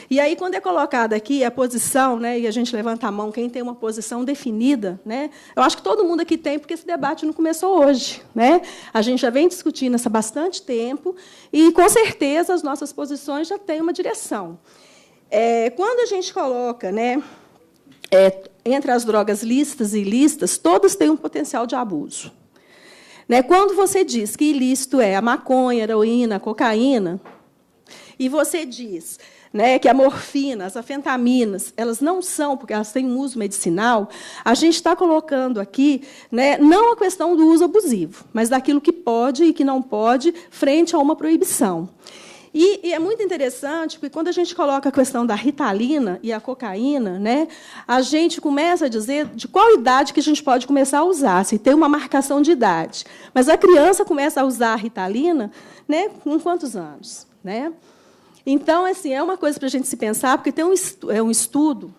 E aí, quando é colocada aqui a posição, né, e a gente levanta a mão, quem tem uma posição definida, né, eu acho que todo mundo aqui tem, porque esse debate não começou hoje. Né? A gente já vem discutindo isso há bastante tempo, e, com certeza, as nossas posições já têm uma direção. Quando a gente coloca, né, entre as drogas lícitas e ilícitas, todas têm um potencial de abuso. Né? Quando você diz que ilícito é a maconha, a heroína, a cocaína, e você diz, né, que a morfina, as anfetaminas, elas não são, porque elas têm um uso medicinal, a gente está colocando aqui, né, não a questão do uso abusivo, mas daquilo que pode e que não pode, frente a uma proibição. E é muito interessante, porque, quando a gente coloca a questão da ritalina e a cocaína, né, a gente começa a dizer de qual idade que a gente pode começar a usar, se tem uma marcação de idade. Mas a criança começa a usar a ritalina, né, com quantos anos? Né? Então, assim, é uma coisa para a gente se pensar, porque tem um estudo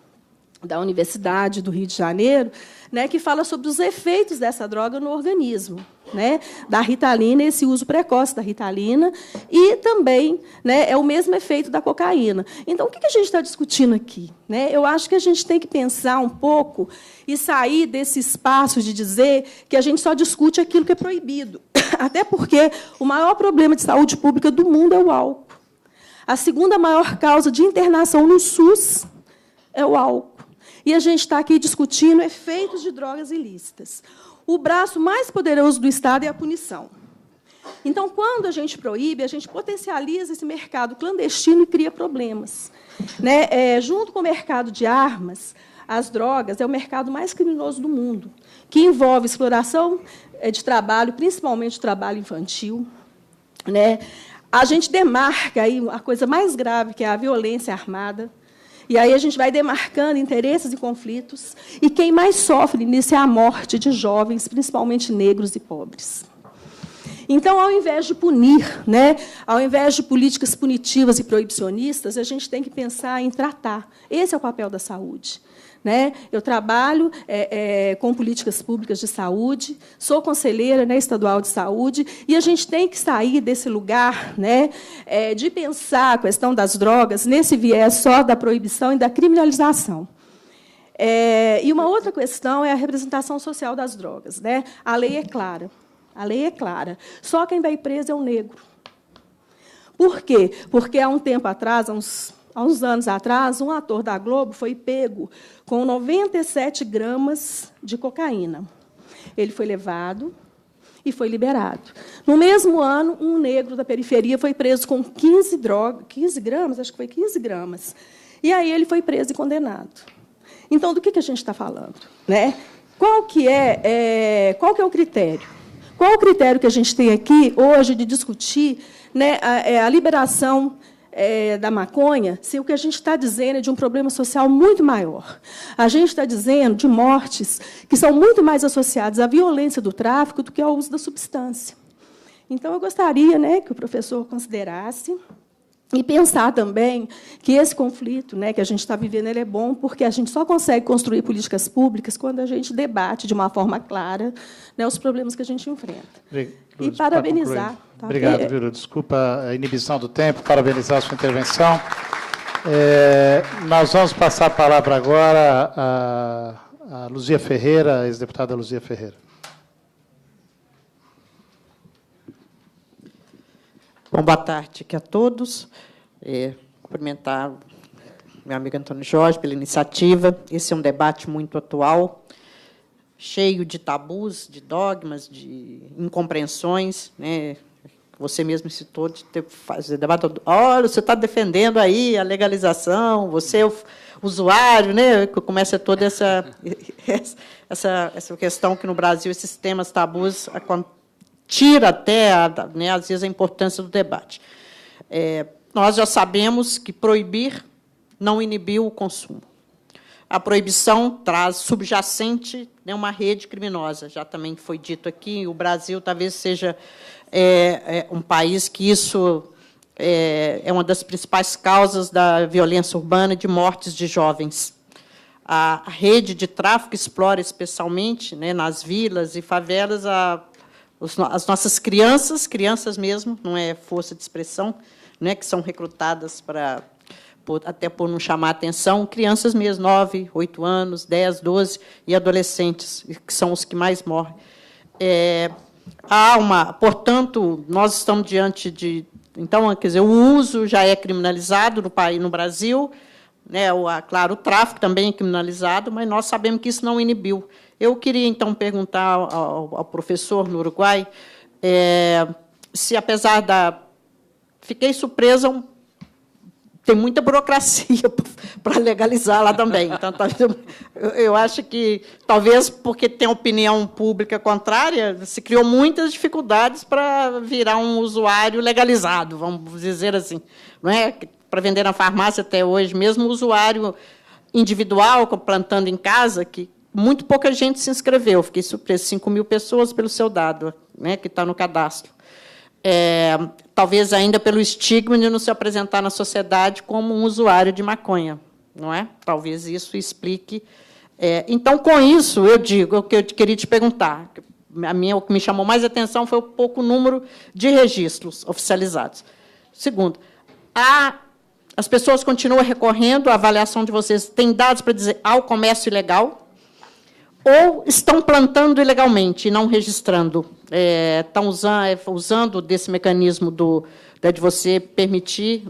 da Universidade do Rio de Janeiro, né, que fala sobre os efeitos dessa droga no organismo, né, da ritalina, esse uso precoce da ritalina, e também, né, é o mesmo efeito da cocaína. Então, o que a gente está discutindo aqui? Né? Eu acho que a gente tem que pensar um pouco e sair desse espaço de dizer que a gente só discute aquilo que é proibido. Até porque o maior problema de saúde pública do mundo é o álcool. A segunda maior causa de internação no SUS é o álcool. E a gente está aqui discutindo efeitos de drogas ilícitas. O braço mais poderoso do Estado é a punição. Então, quando a gente proíbe, a gente potencializa esse mercado clandestino e cria problemas. Né? Junto com o mercado de armas, as drogas é o mercado mais criminoso do mundo, que envolve exploração de trabalho, principalmente trabalho infantil. Né? A gente demarca aí a coisa mais grave, que é a violência armada. E aí a gente vai demarcando interesses e conflitos. E quem mais sofre nisso é a morte de jovens, principalmente negros e pobres. Então, ao invés de punir, né, ao invés de políticas punitivas e proibicionistas, a gente tem que pensar em tratar. Esse é o papel da saúde. Né? Eu trabalho com políticas públicas de saúde, sou conselheira, né, estadual de saúde, e a gente tem que sair desse lugar, né, de pensar a questão das drogas nesse viés só da proibição e da criminalização. E uma outra questão é a representação social das drogas. Né? A lei é clara. A lei é clara. Só quem vai preso é o negro. Por quê? Porque, há um tempo atrás, há uns anos atrás, um ator da Globo foi pego com 97 gramas de cocaína. Ele foi levado e foi liberado. No mesmo ano, um negro da periferia foi preso com 15 gramas, acho que foi 15 gramas. E aí ele foi preso e condenado. Então, do que a gente está falando? Né? Qual que é o critério? Qual o critério que a gente tem aqui hoje de discutir, né, a liberação da maconha, se o que a gente está dizendo é de um problema social muito maior? A gente está dizendo de mortes que são muito mais associadas à violência do tráfico do que ao uso da substância. Então, eu gostaria, né, que o professor considerasse e pensar também que esse conflito, né, que a gente está vivendo, ele é bom, porque a gente só consegue construir políticas públicas quando a gente debate de uma forma clara, né, os problemas que a gente enfrenta. E parabenizar. Tá? Obrigado, Viro. Desculpa a inibição do tempo, parabenizar a sua intervenção. Nós vamos passar a palavra agora a Luzia Ferreira, a ex-deputada Luzia Ferreira. Bom, boa tarde aqui a todos. Cumprimentar meu amigo Antônio Jorge pela iniciativa. Esse é um debate muito atual, cheio de tabus, de dogmas, de incompreensões. Né? Você mesmo citou de fazer debate. Olha, você está defendendo aí a legalização, você é o usuário, né? Começa toda essa questão que, no Brasil, esses temas tabus tira até, né, às vezes, a importância do debate. Nós já sabemos que proibir não inibiu o consumo. A proibição traz subjacente, né, uma rede criminosa. Já também foi dito aqui, o Brasil talvez seja um país que isso é uma das principais causas da violência urbana e de mortes de jovens. A rede de tráfico explora, especialmente, né, nas vilas e favelas, as nossas crianças mesmo, não é força de expressão, né, que são recrutadas para até por não chamar a atenção, crianças mesmo, 9, 8 anos, 10, 12, e adolescentes, que são os que mais morrem. Portanto, nós estamos diante de... Então, quer dizer, o uso já é criminalizado no Brasil, né? Claro, o tráfico também é criminalizado, mas nós sabemos que isso não inibiu. Eu queria, então, perguntar ao professor no Uruguai se, apesar da... Fiquei surpresa, tem muita burocracia para legalizar lá também. Então, eu acho que, talvez porque tem opinião pública contrária, se criou muitas dificuldades para virar um usuário legalizado, vamos dizer assim. Não é? Para vender na farmácia até hoje, mesmo o usuário individual, plantando em casa, que muito pouca gente se inscreveu. Fiquei surpresa, 5.000 pessoas pelo seu dado, né, que está no cadastro. Talvez ainda pelo estigma de não se apresentar na sociedade como um usuário de maconha, não é? Talvez isso explique. Então, com isso, eu digo o que eu queria te perguntar. O que me chamou mais atenção foi o pouco número de registros oficializados. Segundo, as pessoas continuam recorrendo à avaliação de vocês. Tem dados para dizer ao comércio ilegal? Ou estão plantando ilegalmente e não registrando? Estão usando desse mecanismo de você permitir,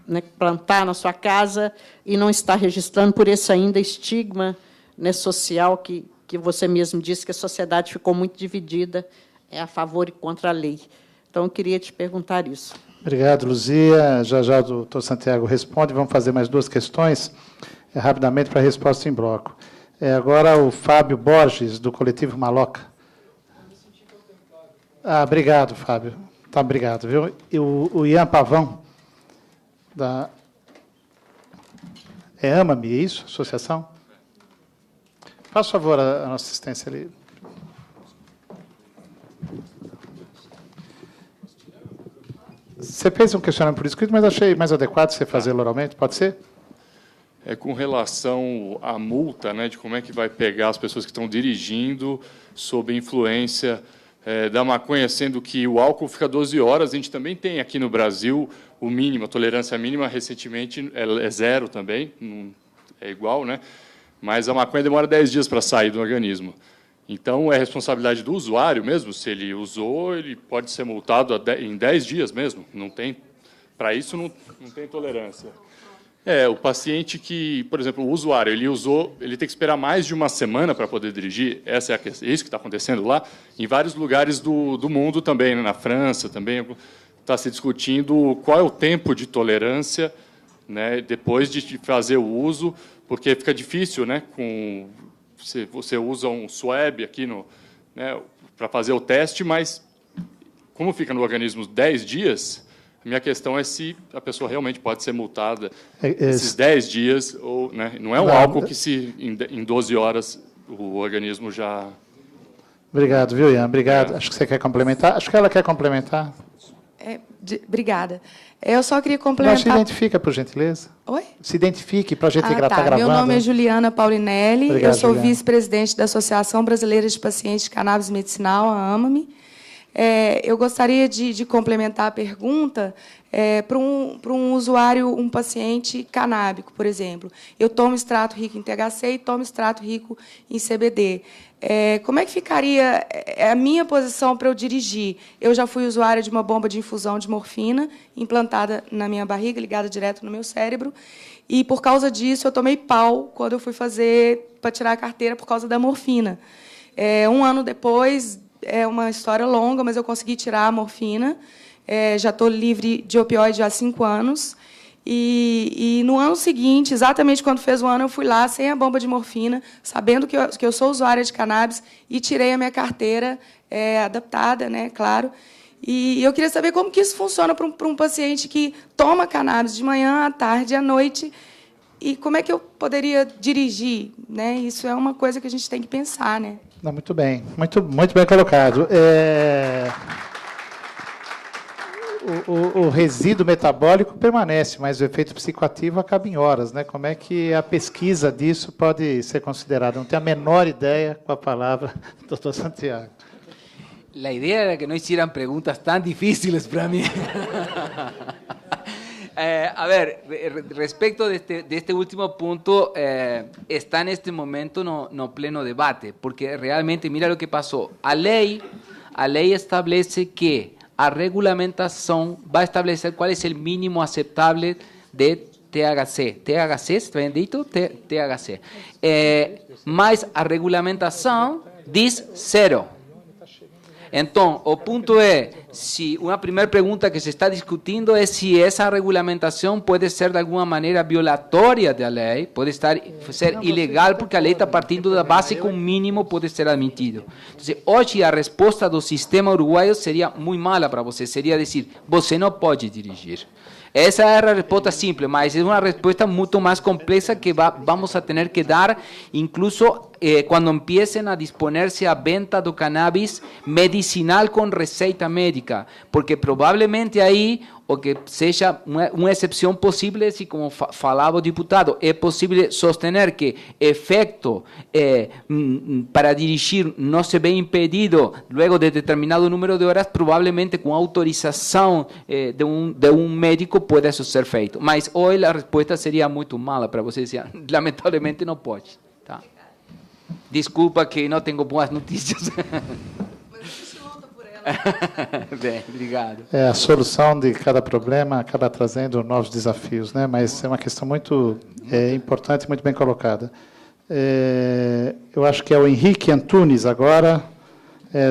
né, plantar na sua casa e não estar registrando por esse ainda estigma, né, social que você mesmo disse que a sociedade ficou muito dividida a favor e contra a lei. Então, eu queria te perguntar isso. Obrigado, Luzia. Já o doutor Santiago responde. Vamos fazer mais 2 questões, rapidamente, para a resposta em bloco. Agora, o Fábio Borges, do Coletivo Maloca. Obrigado, Fábio. Tá, obrigado. Viu? E o Ian Pavão, da... AMAMI, é isso? Associação? Faça favor a nossa assistência ali. Você fez um questionamento por escrito, mas achei mais adequado você fazer oralmente. Pode ser? Com relação à multa, né, de como é que vai pegar as pessoas que estão dirigindo sob influência da maconha, sendo que o álcool fica 12 horas. A gente também tem aqui no Brasil o mínimo, a tolerância mínima, recentemente, é 0 também, não é igual, né? Mas a maconha demora 10 dias para sair do organismo. Então, é responsabilidade do usuário mesmo. Se ele usou, ele pode ser multado em 10 dias mesmo. Não tem, para isso, não tem tolerância. O paciente que, por exemplo, o usuário, ele usou, ele tem que esperar mais de uma semana para poder dirigir. Essa é a questão, isso que está acontecendo lá. Em vários lugares do mundo também, né? Na França também, está se discutindo qual é o tempo de tolerância, né, depois de fazer o uso, porque fica difícil, né, você usa um swab aqui né, para fazer o teste, mas como fica no organismo 10 dias, a minha questão é se a pessoa realmente pode ser multada esses 10 dias, ou, né, não é um álcool que em 12 horas o organismo já... Obrigado, viu, Ian? Obrigado. Acho que você quer complementar. Acho que ela quer complementar. Obrigada. Eu só queria complementar... Não, se identifica, por gentileza. Oi? Se identifique, para a gente estar gravando. Meu nome é Juliana Paulinelli. Obrigado, eu sou Juliana. Vice-presidente da Associação Brasileira de Pacientes de Cannabis Medicinal, a AMAMI. Eu gostaria de complementar a pergunta para um usuário, um paciente canábico, por exemplo. Eu tomo extrato rico em THC e tomo extrato rico em CBD. Como é que ficaria a minha posição para eu dirigir? Eu já fui usuária de uma bomba de infusão de morfina implantada na minha barriga, ligada direto no meu cérebro, e, por causa disso, eu tomei pau quando eu fui para tirar a carteira por causa da morfina. Um ano depois, é uma história longa, mas eu consegui tirar a morfina. Já estou livre de opioide há 5 anos. E no ano seguinte, exatamente quando fez o ano, eu fui lá sem a bomba de morfina, sabendo que eu sou usuária de cannabis, e tirei a minha carteira adaptada, né, claro. E eu queria saber como que isso funciona para um paciente que toma cannabis de manhã, à tarde, à noite, e como é que eu poderia dirigir, né? Isso é uma coisa que a gente tem que pensar, né? Não, muito bem, muito bem colocado. O resíduo metabólico permanece, mas o efeito psicoativo acaba em horas, né? Como é que a pesquisa disso pode ser considerada? Não tenho a menor ideia com a palavra, doutor Santiago. La idea era que no hicieran preguntas tan difíciles para mí. A ver, respecto de este último punto, está en este momento no pleno debate, porque realmente, mira lo que pasó. A ley establece que a regulamentación va a establecer cuál es el mínimo aceptable de THC. THC, ¿está bien dicho? THC. Mas a regulamentación dice 0. Entonces, el punto es, si una primera pregunta que se está discutiendo es si esa regulamentación puede ser de alguna manera violatoria de la ley, puede ser ilegal porque la ley está partiendo de la base que un mínimo puede ser admitido. Entonces, hoy la respuesta del sistema uruguayo sería muy mala para você, sería decir, você no puede dirigir. Esa es la respuesta simple, pero es una respuesta mucho más compleja que vamos a tener que dar incluso cuando empiecen a disponerse a venta de cannabis medicinal con receta médica, porque probablemente ahí, o que seja uma exceção possível, se como falava o deputado, é possível sostener que efeito para dirigir não se vê impedido luego de determinado número de horas, provavelmente com autorização de um médico pode isso ser feito. Mas hoje a resposta seria muito mala para você dizer, lamentavelmente não pode. Tá? Desculpa que não tenho boas notícias. Bem, obrigado. A solução de cada problema acaba trazendo novos desafios, né? Mas é uma questão muito importante, muito bem colocada. Eu acho que é o Henrique Antunes agora,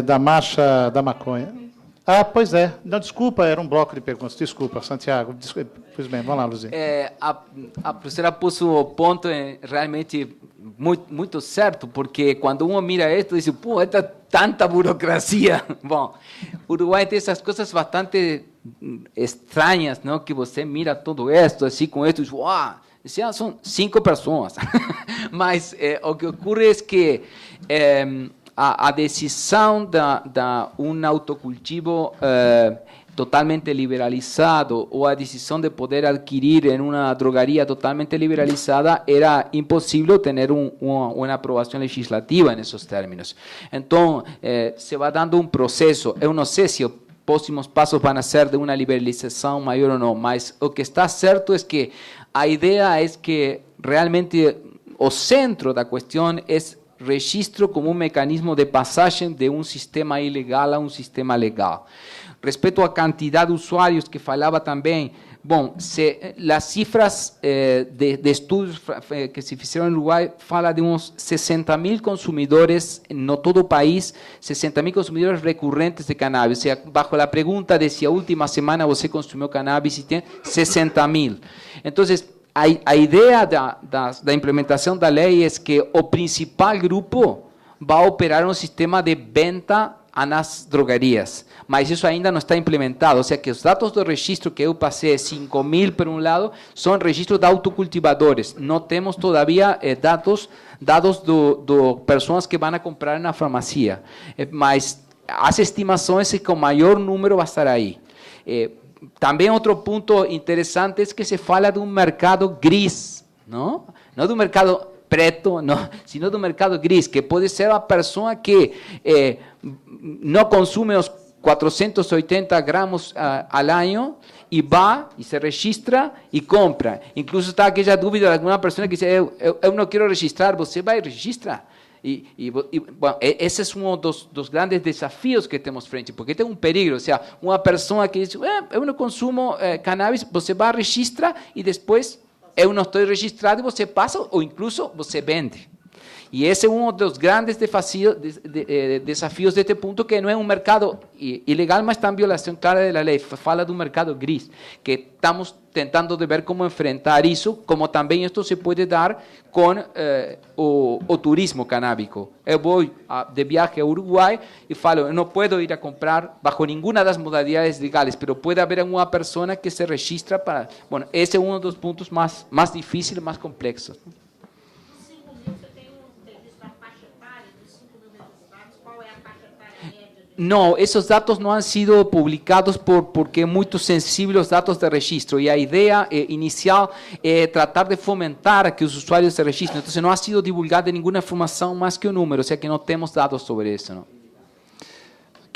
da Marcha da Maconha. Ah, pois é. Não, desculpa, era um bloco de perguntas. Desculpa, Santiago. Pois bem, vamos lá, Luzia. A professora pôs o ponto realmente muito certo, porque quando uno mira esto, dice, pô, esta tanta burocracia. Bom, Uruguai tem essas coisas bastante extrañas, ¿no? Que você mira todo esto, assim, com esto, e diz, uau, são 5 pessoas. Mas o que ocorre é que a decisão da um autocultivo totalmente liberalizado ou a decisão de poder adquirir em uma drogaria totalmente liberalizada era impossível ter uma aprovação legislativa nesses términos. Então, se vai dando um processo. Eu não sei se os próximos passos vão ser de uma liberalização maior ou não, mas o que está certo é que a ideia é que realmente o centro da questão é registro como um mecanismo de passagem de um sistema ilegal a um sistema legal. Respecto à quantidade de usuários que falava também, bom, as cifras de estudos que se fizeram no Uruguai fala de uns 60.000 consumidores no todo o país, 60.000 consumidores recorrentes de cannabis. Ou seja, bajo a pergunta de se a última semana você consumiu cannabis, e tem 60.000. Então, a ideia da implementação da lei é que o principal grupo vai operar um sistema de venda nas drogarias, mas isso ainda não está implementado, ou seja, que os dados do registro que eu passei, 5.000 por um lado, são registros de autocultivadores, não temos todavia dados de pessoas que vão a comprar na farmácia, mas as estimações é que o maior número vai estar aí. Também outro ponto interessante é que se fala de um mercado gris, não de um mercado preto, sino do mercado gris, que pode ser uma pessoa que não consume os 480 gramos ao ano e vai e se registra e compra. Incluso está aquela dúvida de alguma pessoa que diz, eu não quero registrar, você vai registrar. Bom, esse é um dos grandes desafios que temos frente, porque tem um perigo, ou seja, uma pessoa que diz, eu não consumo cannabis, você vai registrar e depois eu não estou registrado e você passa ou incluso você vende. E esse é um dos grandes desafios deste ponto, que não é um mercado ilegal, mas está em violação clara da lei. Fala de um mercado gris, que estamos tentando de ver como enfrentar isso, como também isto se pode dar com o turismo canábico. Eu vou de viagem ao Uruguai e falo, eu não posso ir a comprar bajo nenhuma das modalidades legais, mas pode haver uma pessoa que se registra para... Bom, esse é um dos pontos mais difíceis, mais complexos. Não, esses dados não han sido publicados porque é muito sensível os dados de registro, e a ideia inicial é tratar de fomentar que os usuários se registrem. Então, não ha sido divulgada nenhuma informação mais que o número, ou seja, que não temos dados sobre isso. Não?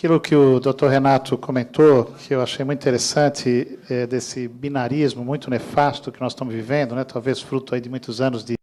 Aquilo que o Dr. Renato comentou, que eu achei muito interessante, desse binarismo muito nefasto que nós estamos vivendo, né, talvez fruto aí de muitos anos de